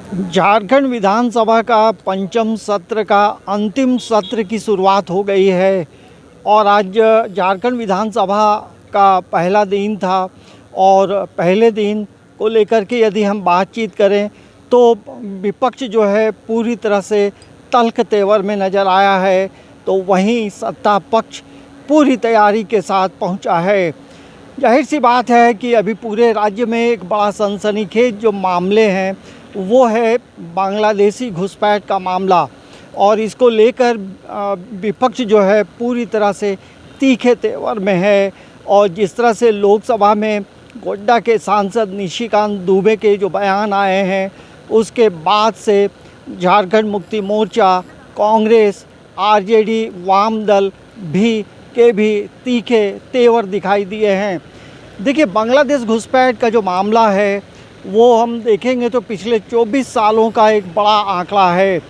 झारखंड विधानसभा का पंचम सत्र का अंतिम सत्र की शुरुआत हो गई है और आज झारखंड विधानसभा का पहला दिन था और पहले दिन को लेकर के यदि हम बातचीत करें तो विपक्ष जो है पूरी तरह से तल्ख तेवर में नज़र आया है, तो वहीं सत्ता पक्ष पूरी तैयारी के साथ पहुंचा है। जाहिर सी बात है कि अभी पूरे राज्य में एक बड़ा सनसनीखेज जो मामले हैं वो है बांग्लादेशी घुसपैठ का मामला और इसको लेकर विपक्ष जो है पूरी तरह से तीखे तेवर में है। और जिस तरह से लोकसभा में गोड्डा के सांसद निशिकांत दुबे के जो बयान आए हैं उसके बाद से झारखंड मुक्ति मोर्चा, कांग्रेस, आरजेडी, वाम दल भी तीखे तेवर दिखाई दिए हैं। देखिए, बांग्लादेश घुसपैठ का जो मामला है वो हम देखेंगे तो पिछले 24 सालों का एक बड़ा आंकड़ा है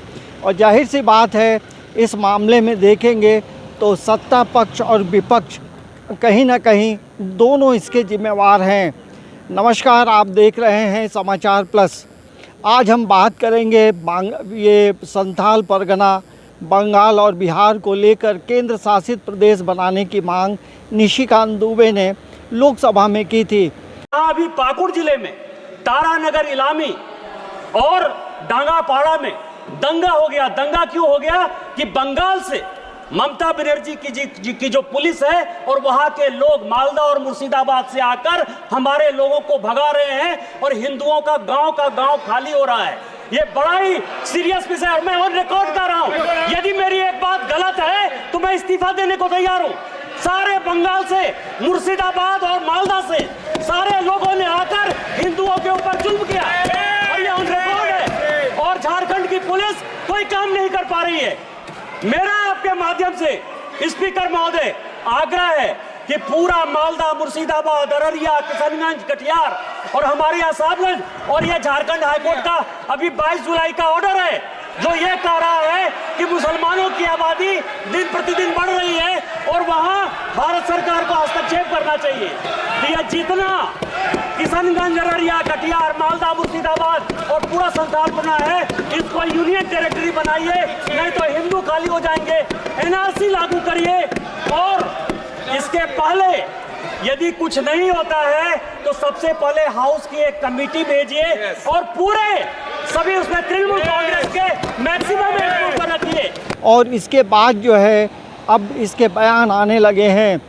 और जाहिर सी बात है इस मामले में देखेंगे तो सत्ता पक्ष और विपक्ष कहीं ना कहीं दोनों इसके जिम्मेवार हैं। नमस्कार, आप देख रहे हैं समाचार प्लस। आज हम बात करेंगे ये संथाल परगना, बंगाल और बिहार को लेकर केंद्र शासित प्रदेश बनाने की मांग निशिकांत दुबे ने लोकसभा में की थी। अभी पाकुड़ जिले में तारानगर इलामी और डांगापाड़ा में दंगा हो गया। दंगा क्यों हो गया कि बंगाल से ममता बनर्जी की जो पुलिस है और वहां के लोग मालदा और मुर्शिदाबाद से आकर हमारे लोगों को भगा रहे हैं और हिंदुओं का गांव खाली हो रहा है। ये बड़ा ही सीरियस विषय है और मैं ऑन रिकॉर्ड कर रहा हूं। यदि मेरी एक बात गलत है तो मैं इस्तीफा देने को तैयार हूं। सारे बंगाल से, मुर्शिदाबाद और मालदा से सारे लोगों ने आकर हिंदुओं के ऊपर जुल्म किया और ये ऑन रिकॉर्ड है और झारखंड की पुलिस कोई काम नहीं कर पा रही है। मेरा आपके माध्यम से स्पीकर महोदय आग्रह है कि पूरा मालदा, मुर्शिदाबाद, अररिया, किशनगंज, कटिहार और हमारे यहाँ साहबगंज और ये झारखंड हाईकोर्ट का अभी 22 जुलाई का ऑर्डर है जो ये कह रहा है कि मुसलमानों की आबादी दिन प्रतिदिन बढ़ रही है और वहां भारत सरकार को हस्तक्षेप करना चाहिए। तो यह जितना किशनगंज, अररिया, कटिहार, मालदा, मुर्शिदाबाद और पूरा संथाल बना है इसको यूनियन टेरिटरी बनाइए, नहीं तो हिंदू खाली हो जाएंगे। एनआरसी लागू करिए और इसके पहले यदि कुछ नहीं होता है तो सबसे पहले हाउस की एक कमेटी भेजिए और पूरे सभी उसमें तृणमूल कांग्रेस के मैक्सिमम एम्प्लॉय को रखिए। और इसके बाद जो है अब इसके बयान आने लगे हैं।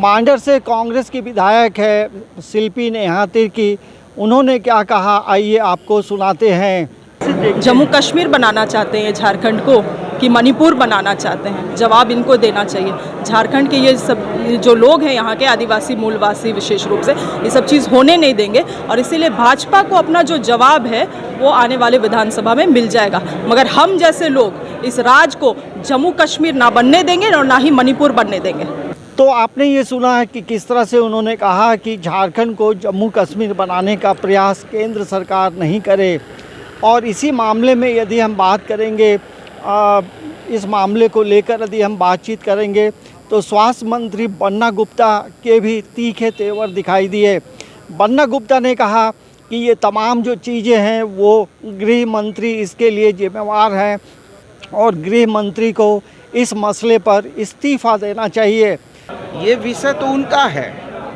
मांडर से कांग्रेस की विधायक है शिल्पी नेहातिर की, उन्होंने क्या कहा आइए आपको सुनाते हैं। जम्मू कश्मीर बनाना चाहते हैं झारखंड को कि मणिपुर बनाना चाहते हैं, जवाब इनको देना चाहिए। झारखंड के ये सब जो लोग हैं यहाँ के आदिवासी मूलवासी विशेष रूप से ये सब चीज़ होने नहीं देंगे और इसीलिए भाजपा को अपना जो जवाब है वो आने वाले विधानसभा में मिल जाएगा। मगर हम जैसे लोग इस राज्य को जम्मू कश्मीर ना बनने देंगे और ना ही मणिपुर बनने देंगे। तो आपने ये सुना है कि किस तरह से उन्होंने कहा कि झारखंड को जम्मू कश्मीर बनाने का प्रयास केंद्र सरकार नहीं करे। और इसी मामले में यदि हम बात करेंगे, इस मामले को लेकर यदि हम बातचीत करेंगे तो स्वास्थ्य मंत्री बन्ना गुप्ता के भी तीखे तेवर दिखाई दिए। बन्ना गुप्ता ने कहा कि ये तमाम जो चीज़ें हैं वो गृह मंत्री इसके लिए जिम्मेवार हैं और गृह मंत्री को इस मसले पर इस्तीफ़ा देना चाहिए। ये विषय तो उनका है।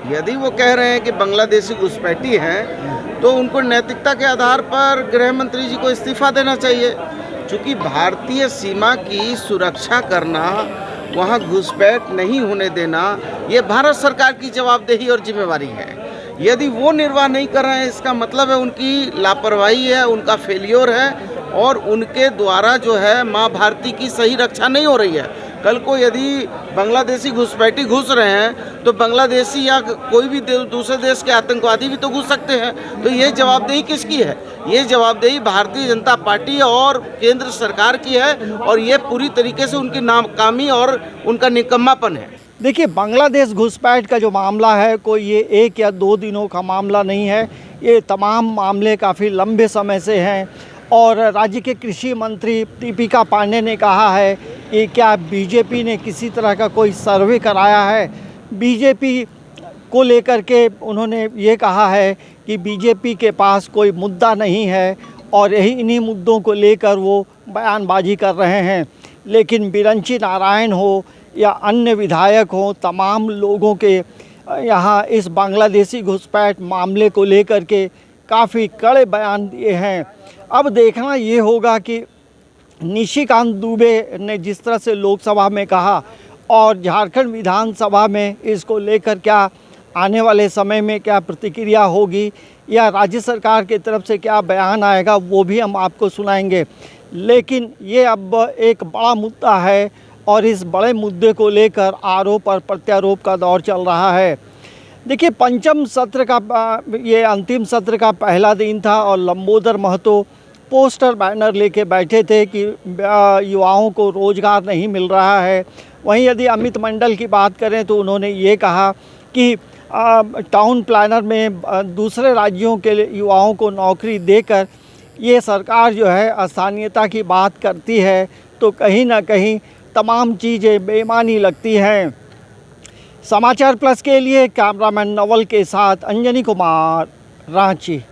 यदि वो कह रहे हैं कि बांग्लादेशी घुसपैठी हैं तो उनको नैतिकता के आधार पर गृह मंत्री जी को इस्तीफा देना चाहिए। चूँकि भारतीय सीमा की सुरक्षा करना, वहाँ घुसपैठ नहीं होने देना, ये भारत सरकार की जवाबदेही और जिम्मेवारी है। यदि वो निर्वाह नहीं कर रहे हैं इसका मतलब है उनकी लापरवाही है, उनका फेलियर है और उनके द्वारा जो है माँ भारती की सही रक्षा नहीं हो रही है। कल को यदि बांग्लादेशी घुसपैठी घुस रहे हैं तो बांग्लादेशी या कोई भी दूसरे देश के आतंकवादी भी तो घुस सकते हैं। तो ये जवाबदेही किसकी है? ये जवाबदेही भारतीय जनता पार्टी और केंद्र सरकार की है और ये पूरी तरीके से उनकी नाकामी और उनका निकम्मापन है। देखिए, बांग्लादेश घुसपैठ का जो मामला है कोई ये 1 या 2 दिनों का मामला नहीं है, ये तमाम मामले काफ़ी लंबे समय से हैं। और राज्य के कृषि मंत्री दीपिका पांडे ने कहा है कि क्या बीजेपी ने किसी तरह का कोई सर्वे कराया है। बीजेपी को लेकर के उन्होंने ये कहा है कि बीजेपी के पास कोई मुद्दा नहीं है और इन्हीं मुद्दों को लेकर वो बयानबाजी कर रहे हैं। लेकिन बिरंची नारायण हो या अन्य विधायक हों, तमाम लोगों के यहाँ इस बांग्लादेशी घुसपैठ मामले को लेकर के काफ़ी कड़े बयान दिए हैं। अब देखना ये होगा कि निशिकांत दुबे ने जिस तरह से लोकसभा में कहा और झारखंड विधानसभा में इसको लेकर क्या आने वाले समय में क्या प्रतिक्रिया होगी या राज्य सरकार की तरफ से क्या बयान आएगा, वो भी हम आपको सुनाएंगे। लेकिन ये अब एक बड़ा मुद्दा है और इस बड़े मुद्दे को लेकर आरोप और प्रत्यारोप का दौर चल रहा है। देखिए, पंचम सत्र का ये अंतिम सत्र का पहला दिन था और लंबोदर महतो पोस्टर बैनर लेके बैठे थे कि युवाओं को रोज़गार नहीं मिल रहा है। वहीं यदि अमित मंडल की बात करें तो उन्होंने ये कहा कि टाउन प्लानर में दूसरे राज्यों के युवाओं को नौकरी देकर ये सरकार जो है स्थानीयता की बात करती है, तो कहीं ना कहीं तमाम चीज़ें बेईमानी लगती हैं। समाचार प्लस के लिए कैमरामैन नवल के साथ अंजनी कुमार, रांची।